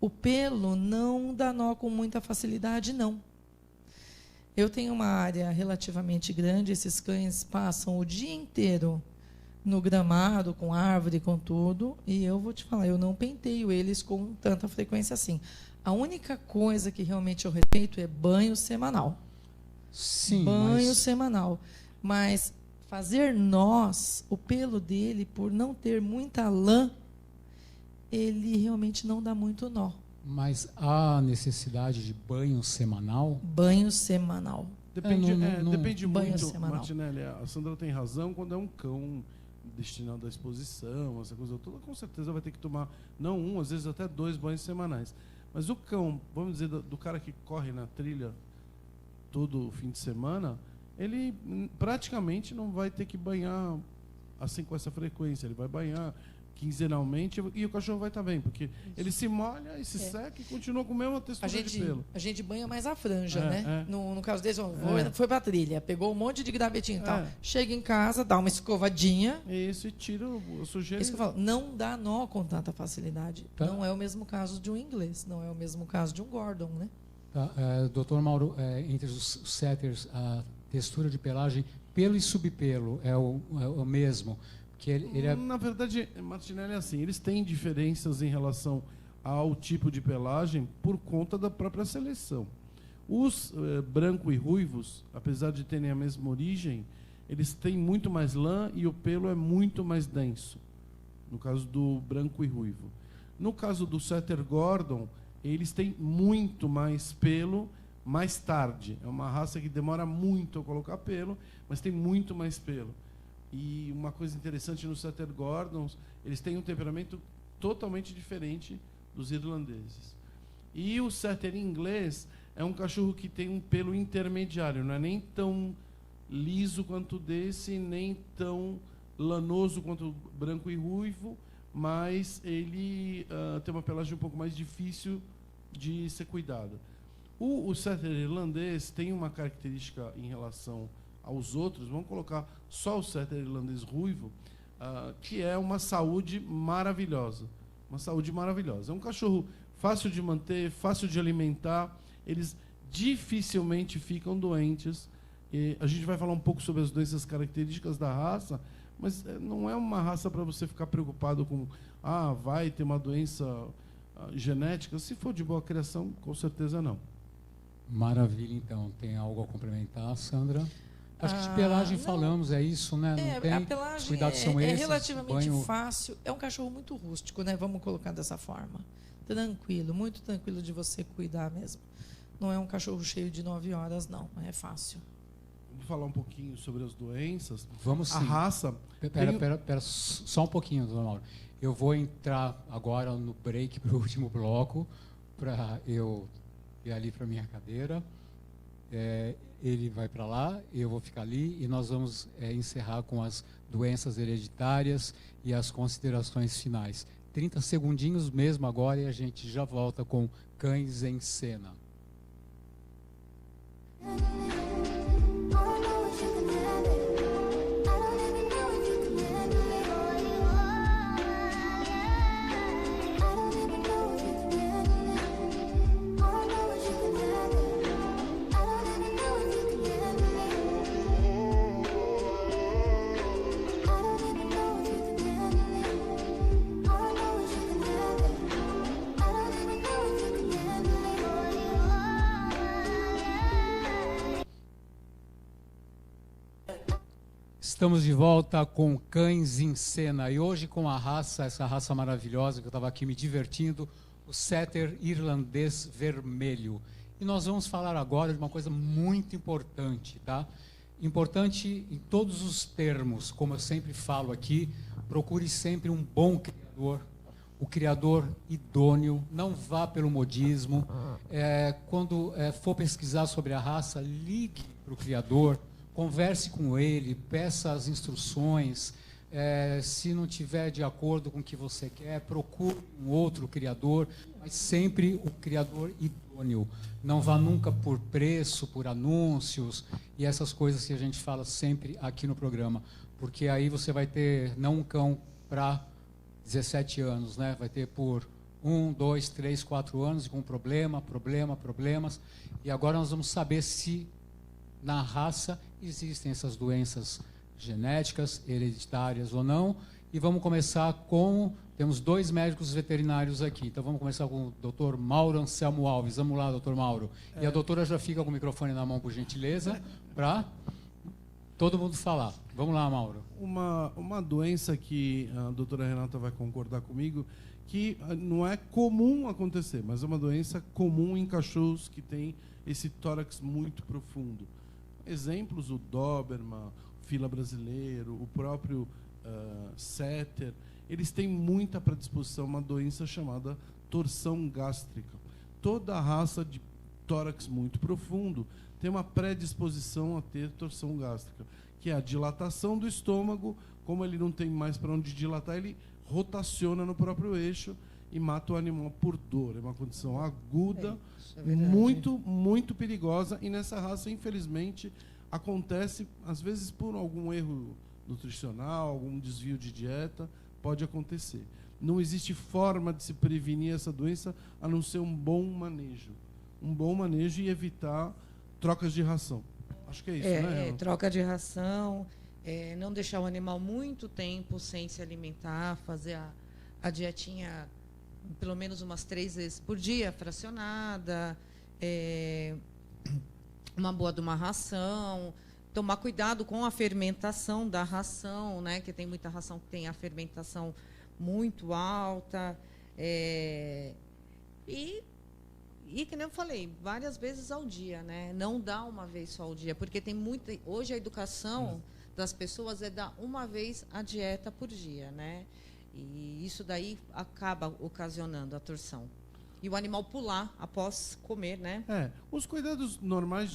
O pelo não dá nó com muita facilidade, não. Eu tenho uma área relativamente grande, esses cães passam o dia inteiro no gramado, com árvore, com tudo, e eu vou te falar, eu não penteio eles com tanta frequência assim. A única coisa que realmente eu respeito é banho semanal. Sim, banho semanal. Mas fazer nós, o pelo dele, por não ter muita lã, ele realmente não dá muito nó. Mas há necessidade de banho semanal? Banho semanal. Depende banho muito, semanal. Martinelli. A Sandra tem razão, quando é um cão destinado à exposição, essa coisa toda, com certeza vai ter que tomar, não um, às vezes até 2 banhos semanais. Mas o cão, vamos dizer, do cara que corre na trilha todo fim de semana, ele praticamente não vai ter que banhar assim com essa frequência. Ele vai banhar quinzenalmente e o cachorro vai estar bem, porque ele se molha e se seca e continua com a mesma textura de pelo. A gente banha mais a franja, né? No caso deles, foi pra trilha, pegou um monte de gravetinho e tal. Chega em casa, dá uma escovadinha. Isso, e tira a sujeira. Isso que eu falo, não dá nó com tanta facilidade. Tá. Não é o mesmo caso de um inglês, não é o mesmo caso de um Gordon, né? Tá. Doutor Mauro, entre os setters, a textura de pelagem, pelo e subpelo é o mesmo? Que ele é... Na verdade, Martinelli, é assim, eles têm diferenças em relação ao tipo de pelagem por conta da própria seleção. Os branco e ruivos, apesar de terem a mesma origem, eles têm muito mais lã e o pelo é muito mais denso, no caso do branco e ruivo. No caso do setter Gordon, eles têm muito mais pelo, mais tarde. É uma raça que demora muito a colocar pelo, mas tem muito mais pelo. E uma coisa interessante nos Setter Gordons, eles têm um temperamento totalmente diferente dos irlandeses. E o Setter inglês é um cachorro que tem um pelo intermediário, não é nem tão liso quanto desse, nem tão lanoso quanto branco e ruivo, mas ele tem uma pelagem um pouco mais difícil de ser cuidada. O Setter irlandês tem uma característica em relação aos outros, vamos colocar só o Setter irlandês ruivo, que é uma saúde maravilhosa. Uma saúde maravilhosa. É um cachorro fácil de manter, fácil de alimentar, eles dificilmente ficam doentes. E a gente vai falar um pouco sobre as doenças características da raça, mas não é uma raça para você ficar preocupado com vai ter uma doença genética. Se for de boa criação, com certeza não. Maravilha, então. Tem algo a complementar, Sandra? Acho que de pelagem não, falamos, é isso, né? Não tem, a pelagem os cuidados são esses, relativamente fácil. É um cachorro muito rústico, né? Vamos colocar dessa forma. Tranquilo, muito tranquilo de você cuidar mesmo. Não é um cachorro cheio de 9 horas, não. É fácil. Vamos falar um pouquinho sobre as doenças. Vamos sim. A raça... Pera, só um pouquinho, Dona Mauro. Eu vou entrar agora no break para o último bloco, para eu ir ali para a minha cadeira. Ele vai para lá, eu vou ficar ali, e nós vamos encerrar com as doenças hereditárias e as considerações finais. 30 segundinhos mesmo agora, e a gente já volta com Cães em Cena. Estamos de volta com Cães em Cena, e hoje com essa raça maravilhosa que eu estava aqui me divertindo, o Setter irlandês vermelho. E nós vamos falar agora de uma coisa muito importante, tá? Importante em todos os termos, como eu sempre falo aqui, procure sempre um bom criador, o criador idôneo, não vá pelo modismo. Quando for pesquisar sobre a raça, ligue para o criador, converse com ele, peça as instruções. Se não tiver de acordo com o que você quer, procure um outro criador, mas sempre o criador idôneo. Não vá nunca por preço, por anúncios e essas coisas que a gente fala sempre aqui no programa, porque aí você vai ter não um cão para 17 anos, né? Vai ter por 1, 2, 3, 4 anos com problemas. E agora nós vamos saber se na raça existem essas doenças genéticas, hereditárias ou não. E vamos começar com... Temos 2 médicos veterinários aqui. Então vamos começar com o Dr. Mauro Anselmo Alves. Vamos lá, doutor Mauro. E a doutora já fica com o microfone na mão, por gentileza, para todo mundo falar. Vamos lá, Mauro. Uma doença que a doutora Renata vai concordar comigo, que não é comum acontecer, mas é uma doença comum em cachorros que têm esse tórax muito profundo. Exemplos, o Doberman, o Fila brasileiro, o próprio Setter, eles têm muita predisposição a uma doença chamada torção gástrica. Toda raça de tórax muito profundo tem uma predisposição a ter torção gástrica, que é a dilatação do estômago. Como ele não tem mais para onde dilatar, ele rotaciona no próprio eixo e mata o animal por dor. É uma condição aguda, muito, muito perigosa, e nessa raça, infelizmente, acontece, às vezes, por algum erro nutricional, algum desvio de dieta, pode acontecer. Não existe forma de se prevenir essa doença a não ser um bom manejo. Um bom manejo e evitar trocas de ração. Acho que é isso, né? Troca de ração, não deixar o animal muito tempo sem se alimentar, fazer a dietinha pelo menos umas 3 vezes por dia, fracionada, uma boa de uma ração, tomar cuidado com a fermentação da ração, né? Que tem muita ração que tem a fermentação muito alta, e E que nem eu falei, várias vezes ao dia, né? Não dá uma vez só ao dia, porque tem muita. Hoje a educação das pessoas é dar uma vez a dieta por dia, né? E isso daí acaba ocasionando a torção. E o animal pular após comer, né? Os cuidados normais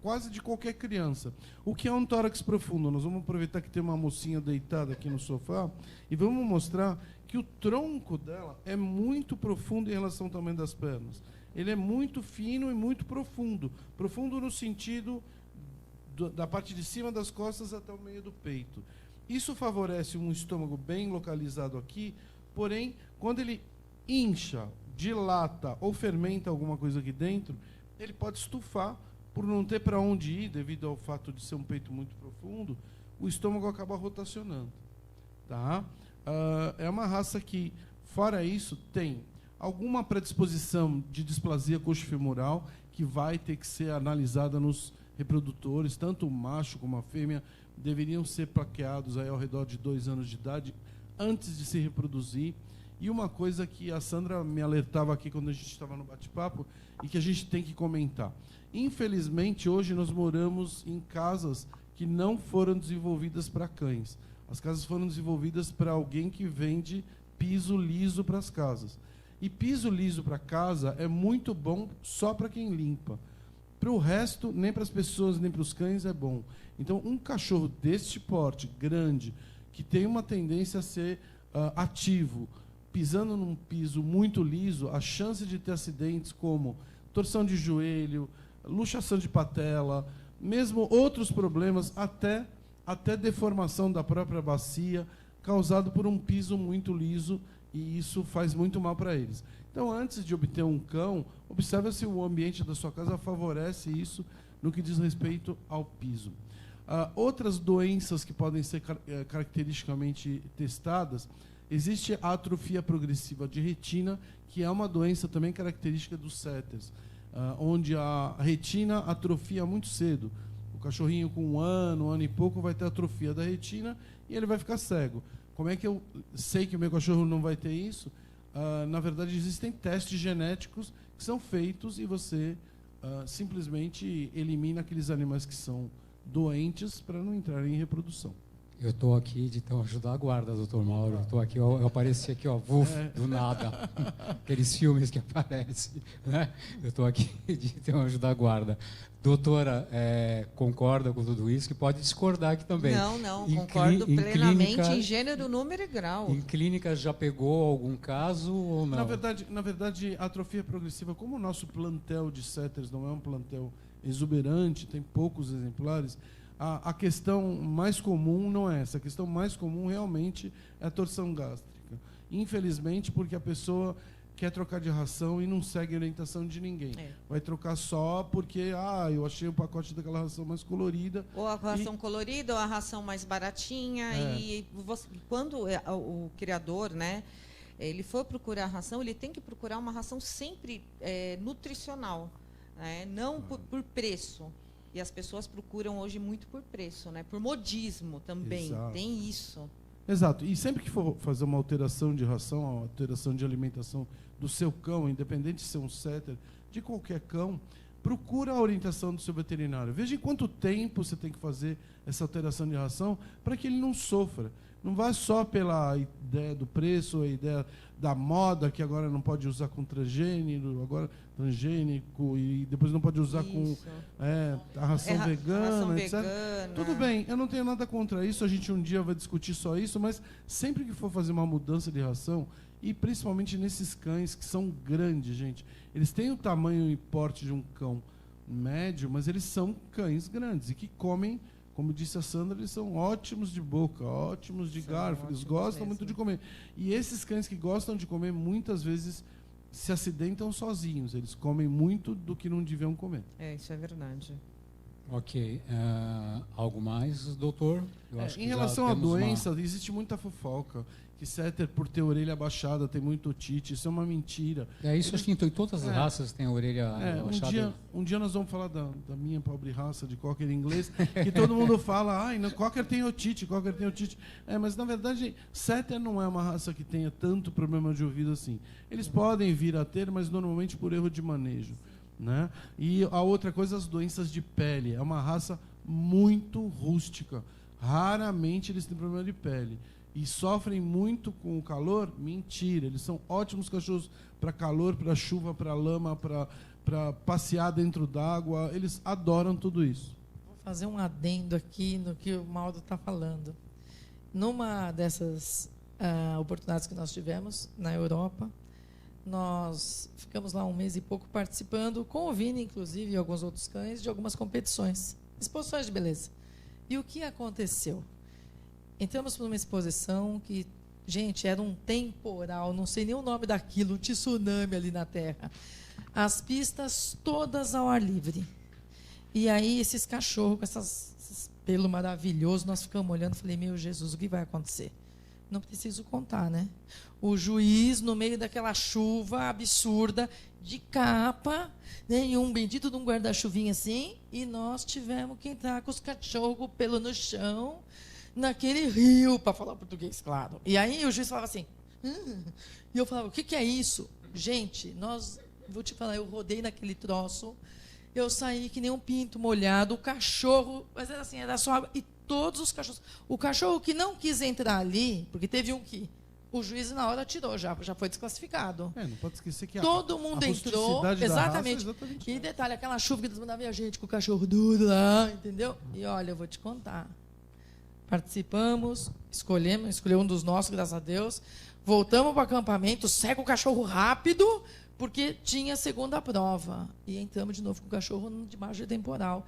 quase de qualquer criança. O que é um tórax profundo? Nós vamos aproveitar que tem uma mocinha deitada aqui no sofá e vamos mostrar que o tronco dela é muito profundo em relação ao tamanho das pernas. Ele é muito fino e muito profundo. Profundo no sentido da parte de cima das costas até o meio do peito. Isso favorece um estômago bem localizado aqui, porém, quando ele incha, dilata ou fermenta alguma coisa aqui dentro, ele pode estufar por não ter para onde ir, devido ao fato de ser um peito muito profundo, o estômago acaba rotacionando. Tá? É uma raça que, fora isso, tem alguma predisposição de displasia coxofemoral que vai ter que ser analisada nos reprodutores, tanto o macho como a fêmea deveriam ser plaqueados aí ao redor de 2 anos de idade antes de se reproduzir. E uma coisa que a Sandra me alertava aqui quando a gente estava no bate-papo e que a gente tem que comentar. Infelizmente, hoje nós moramos em casas que não foram desenvolvidas para cães. As casas foram desenvolvidas para alguém que vende piso liso para as casas. E piso liso para casa é muito bom só para quem limpa. Para o resto, nem para as pessoas, nem para os cães é bom. Então, um cachorro deste porte, grande, que tem uma tendência a ser ativo, pisando num piso muito liso, a chance de ter acidentes como torção de joelho, luxação de patela, mesmo outros problemas, até deformação da própria bacia, causado por um piso muito liso, e isso faz muito mal para eles. Então, antes de obter um cão, observe se o ambiente da sua casa favorece isso no que diz respeito ao piso. Outras doenças que podem ser caracteristicamente testadas, existe a atrofia progressiva de retina, que é uma doença também característica dos setters, onde a retina atrofia muito cedo. O cachorrinho com um ano e pouco vai ter atrofia da retina e ele vai ficar cego. Como é que eu sei que o meu cachorro não vai ter isso? Na verdade, existem testes genéticos que são feitos e você simplesmente elimina aqueles animais que são doentes para não entrarem em reprodução. Eu estou aqui de ajudar a guarda, doutor Mauro. Eu estou aqui, eu apareci aqui, do nada. Aqueles filmes que aparecem, né? Eu estou aqui de ajudar a guarda. Doutora, concorda com tudo isso? Que pode discordar aqui também. Não, concordo plenamente clínica, em gênero, número e grau. Em clínica já pegou algum caso ou não? Na verdade, a atrofia progressiva, como o nosso plantel de setters não é um plantel exuberante, tem poucos exemplares, a questão mais comum não é essa. A questão mais comum realmente é a torção gástrica. Infelizmente, porque a pessoa quer trocar de ração e não segue a orientação de ninguém. Vai trocar só porque eu achei o pacote daquela ração mais colorida. Ou a ração colorida, ou a ração mais baratinha. E quando o criador, né, ele for procurar a ração, ele tem que procurar uma ração sempre nutricional, né, não por preço. E as pessoas procuram hoje muito por preço, né? Por modismo também. Exato. Tem isso. Exato. E sempre que for fazer uma alteração de ração, uma alteração de alimentação do seu cão, independente de ser um setter, de qualquer cão, procura a orientação do seu veterinário. Veja em quanto tempo você tem que fazer essa alteração de ração para que ele não sofra. Não vá só pela ideia do preço, a ideia da moda, que agora não pode usar com transgênico, agora transgênico, e depois não pode usar com a ração vegana, etc. Vegana. Tudo bem, eu não tenho nada contra isso, a gente um dia vai discutir só isso, mas sempre que for fazer uma mudança de ração, e principalmente nesses cães que são grandes, gente, eles têm o tamanho e porte de um cão médio, mas eles são cães grandes e que comem. Como disse a Sandra, eles são ótimos de boca, ótimos de garfo, eles gostam muito de comer. E esses cães que gostam de comer, muitas vezes se acidentam sozinhos. Eles comem muito do que não deviam comer. Isso é verdade. Ok. Algo mais, doutor? Eu acho que Em já relação à temos doença, existe muita fofoca. Que setter, por ter a orelha abaixada, tem muito otite. Isso é uma mentira. Isso acho que em todas as raças tem a orelha abaixada. Um dia nós vamos falar da minha pobre raça de Cocker inglês, que todo mundo fala, Cocker tem otite, Cocker tem otite. Mas na verdade, setter não é uma raça que tenha tanto problema de ouvido assim. Eles podem vir a ter, mas normalmente por erro de manejo. Né? E a outra coisa, as doenças de pele. É uma raça muito rústica. Raramente eles têm problema de pele. E sofrem muito com o calor? Mentira. Eles são ótimos cachorros para calor, para chuva, para lama, para passear dentro d'água. Eles adoram tudo isso. Vou fazer um adendo aqui no que o Mauro está falando. Numa dessas oportunidades que nós tivemos na Europa, nós ficamos lá 1 mês e pouco participando, com o Vini, inclusive, e alguns outros cães, de algumas competições, exposições de beleza. E o que aconteceu? Entramos numa exposição que, gente, era um temporal, não sei nem o nome daquilo, um tsunami ali na terra. As pistas todas ao ar livre. E aí, esses cachorros com esses pelo maravilhoso, nós ficamos olhando e falei, meu Jesus, o que vai acontecer? Não preciso contar, né? O juiz, no meio daquela chuva absurda, de capa, né, um bendito de um guarda-chuvinha assim, e nós tivemos que entrar com os cachorros pelo no chão, naquele rio, para falar português, claro. E aí o juiz falava assim, e eu falava, o que é isso? Gente, vou te falar, eu rodei naquele troço, eu saí que nem um pinto molhado, o cachorro, mas era assim, era só água, e todos os cachorros. O cachorro que não quis entrar ali, porque teve um que o juiz na hora tirou, já foi desclassificado. Não pode esquecer que todo mundo entrou, exatamente. E detalhe, aquela chuva que desmandava a gente com o cachorro duro lá, entendeu? E olha, eu vou te contar. Participamos, escolheu um dos nossos, graças a Deus. Voltamos para o acampamento, seca o cachorro rápido, porque tinha a segunda prova. E entramos de novo com o cachorro de margem temporal.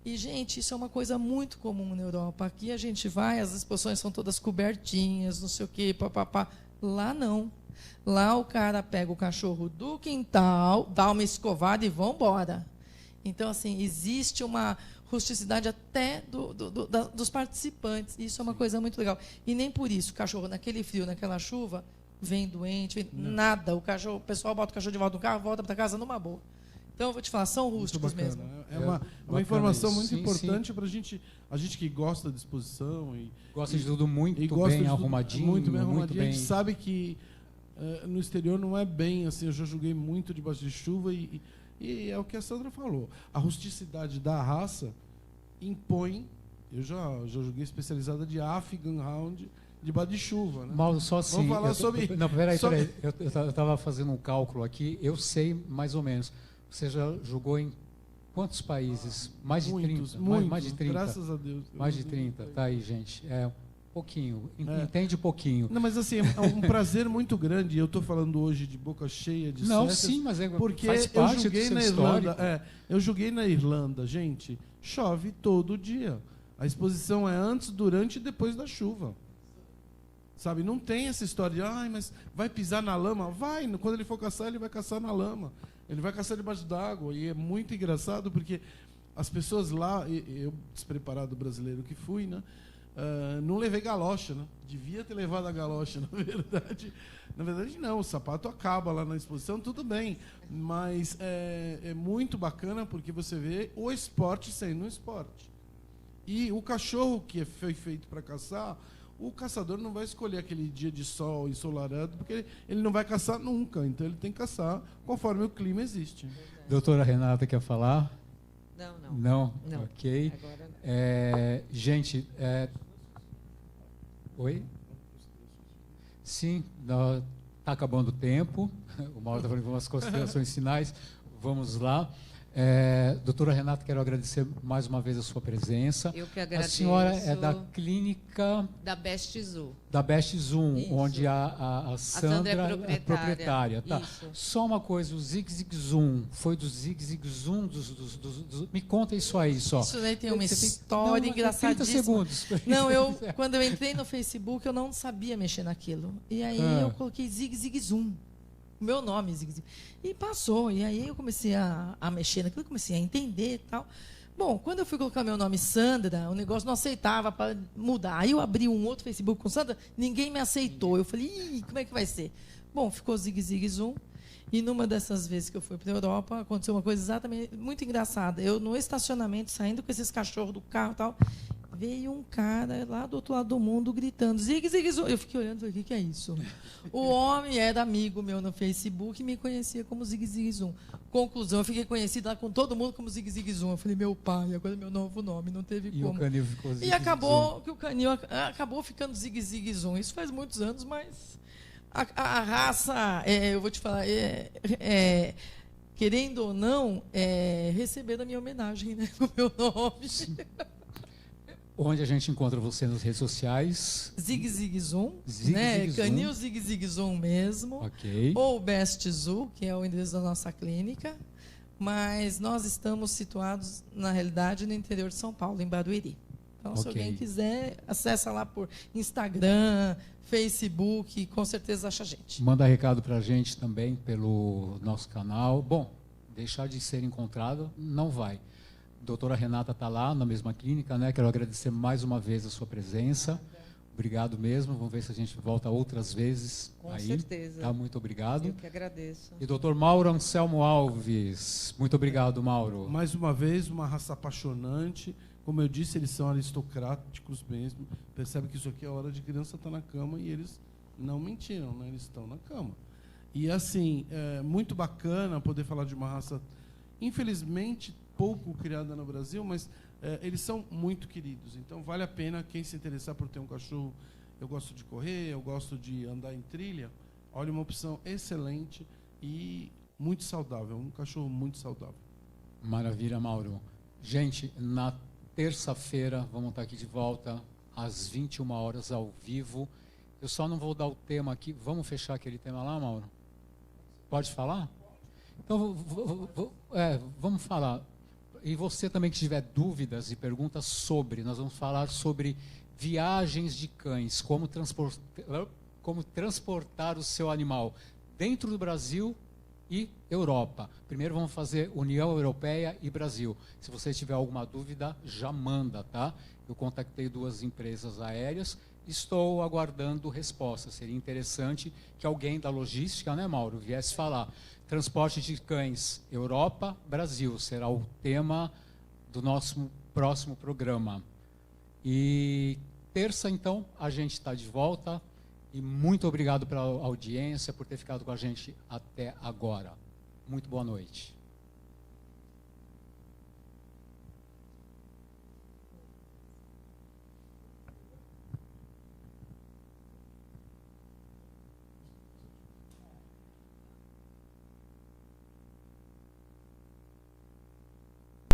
E, gente, isso é uma coisa muito comum na Europa. Aqui a gente vai, as exposições são todas cobertinhas, não sei o quê, papapá. Lá não. Lá o cara pega o cachorro do quintal, dá uma escovada e vão embora. Então, assim, existe uma rusticidade até dos participantes. Isso é uma coisa muito legal. E nem por isso, o cachorro naquele frio, naquela chuva, vem doente, nada. O pessoal bota o cachorro de volta no carro, volta para casa numa boa. Então, eu vou te falar, são rústicos mesmo. É uma informação muito importante para a gente que gosta de exposição. Gosta de tudo muito bem arrumadinho. Muito bem arrumadinho. A gente sabe que no exterior não é bem assim. Eu já joguei muito debaixo de chuva e é o que a Sandra falou. A rusticidade da raça impõe. Eu já joguei especializada de Afghan Hound debaixo de chuva. Né? Mal, só assim. Vamos falar sobre. Não, peraí. Eu estava fazendo um cálculo aqui. Eu sei mais ou menos. Você já jogou em quantos países? Mais de 30? Mais de 30. Graças a Deus. Mais de 30. Tá aí, gente. Pouquinho. Entende pouquinho. Não, mas assim, é um prazer muito grande. Eu estou falando hoje de boca cheia de Não, sim, mas porque faz parte eu joguei do seu na Irlanda. Eu joguei na Irlanda, gente. Chove todo dia. A exposição é antes, durante e depois da chuva. Sabe, não tem essa história de, mas vai pisar na lama? Vai, quando ele for caçar, ele vai caçar na lama. Ele vai caçar debaixo d'água. E é muito engraçado porque as pessoas lá, eu despreparado brasileiro que fui, né? Não levei galocha, né? Devia ter levado a galocha, na verdade. Na verdade, não. O sapato acaba lá na exposição, tudo bem. Mas é muito bacana porque você vê o esporte sendo um esporte. E o cachorro que foi feito para caçar, o caçador não vai escolher aquele dia de sol ensolarado, porque ele não vai caçar nunca. Então, ele tem que caçar conforme o clima existe. Doutora Renata, quer falar? Não. Ok. Agora não. Gente, oi? Sim, está acabando o tempo. O Mauro está falando umas considerações finais. Vamos lá. Doutora Renata, quero agradecer mais uma vez a sua presença. Eu que agradeço. A senhora é da clínica... Da Best Zoo. Da Best Zoo, Isso. onde a Sandra é proprietária. Tá. Isso. Só uma coisa, o Zig Zig Zoom, foi do Zig Zig Zoom, me conta isso aí só. Isso daí tem uma história engraçadíssima. 30 segundos. Não, quando eu entrei no Facebook, eu não sabia mexer naquilo. E aí eu coloquei Zig Zig Zoom. O meu nome, Zig Zig. E passou. E aí eu comecei a mexer naquilo, comecei a entender e tal. Bom, quando eu fui colocar meu nome Sandra, o negócio não aceitava para mudar. Aí eu abri um outro Facebook com Sandra, ninguém me aceitou. Eu falei, ih, como é que vai ser? Bom, ficou Zig Zig Zoom. E numa dessas vezes que eu fui para a Europa, aconteceu uma coisa exatamente muito engraçada. Eu, no estacionamento, saindo com esses cachorros do carro e tal, veio um cara lá do outro lado do mundo gritando, Zig Zig Zoom. Eu fiquei olhando e falei, o que é isso? O homem era amigo meu no Facebook e me conhecia como Zig Zig Zoom. Conclusão, eu fiquei conhecida lá com todo mundo como Zig Zig Zoom. Eu falei, meu pai, agora é meu novo nome, não teve E como. o canil ficou Zig E acabou que o canil acabou ficando Zig Zig Zoom. Isso faz muitos anos, mas a raça, eu vou te falar, querendo ou não, receber a minha homenagem, né, com o meu nome. Onde a gente encontra você nas redes sociais? Zig Zig Zoom, Zig né? Zig Zoom. Canil Zig Zig Zoom mesmo. Ok. Ou Best Zoo, que é o endereço da nossa clínica. Mas nós estamos situados, na realidade, no interior de São Paulo, em Barueri. Então, se Ok. alguém quiser, acessa lá por Instagram, Facebook, com certeza acha a gente. Manda recado para a gente também pelo nosso canal. Bom, deixar de ser encontrado não vai. Doutora Renata está lá na mesma clínica, né? Quero agradecer mais uma vez a sua presença. Obrigado mesmo. Vamos ver se a gente volta outras vezes. Com aí. certeza. Tá? Muito obrigado. Eu que agradeço. E doutor Mauro Anselmo Alves. Muito obrigado, Mauro. Mais uma vez, uma raça apaixonante. Como eu disse, eles são aristocráticos mesmo. Percebe que isso aqui é a hora de criança estar na cama e eles não mentiram, né? Eles estão na cama. E assim, é muito bacana poder falar de uma raça, infelizmente, pouco criada no Brasil, mas eles são muito queridos. Então, vale a pena quem se interessar por ter um cachorro. Eu gosto de correr, eu gosto de andar em trilha. Olha, uma opção excelente e muito saudável. Um cachorro muito saudável. Maravilha, Mauro. Gente, na terça-feira vamos estar aqui de volta às 21 horas ao vivo. Eu só não vou dar o tema aqui. Vamos fechar aquele tema lá, Mauro? Pode falar? Então, vamos falar. E você também que tiver dúvidas e perguntas sobre, nós vamos falar sobre viagens de cães, como transportar o seu animal dentro do Brasil e Europa. Primeiro vamos fazer União Europeia e Brasil. Se você tiver alguma dúvida, já manda, tá? Eu contactei 2 empresas aéreas, estou aguardando resposta. Seria interessante que alguém da logística, né, Mauro, viesse falar. Transporte de cães, Europa, Brasil, será o tema do nosso próximo programa. E terça, então, a gente está de volta. E muito obrigado pela audiência, por ter ficado com a gente até agora. Muito boa noite.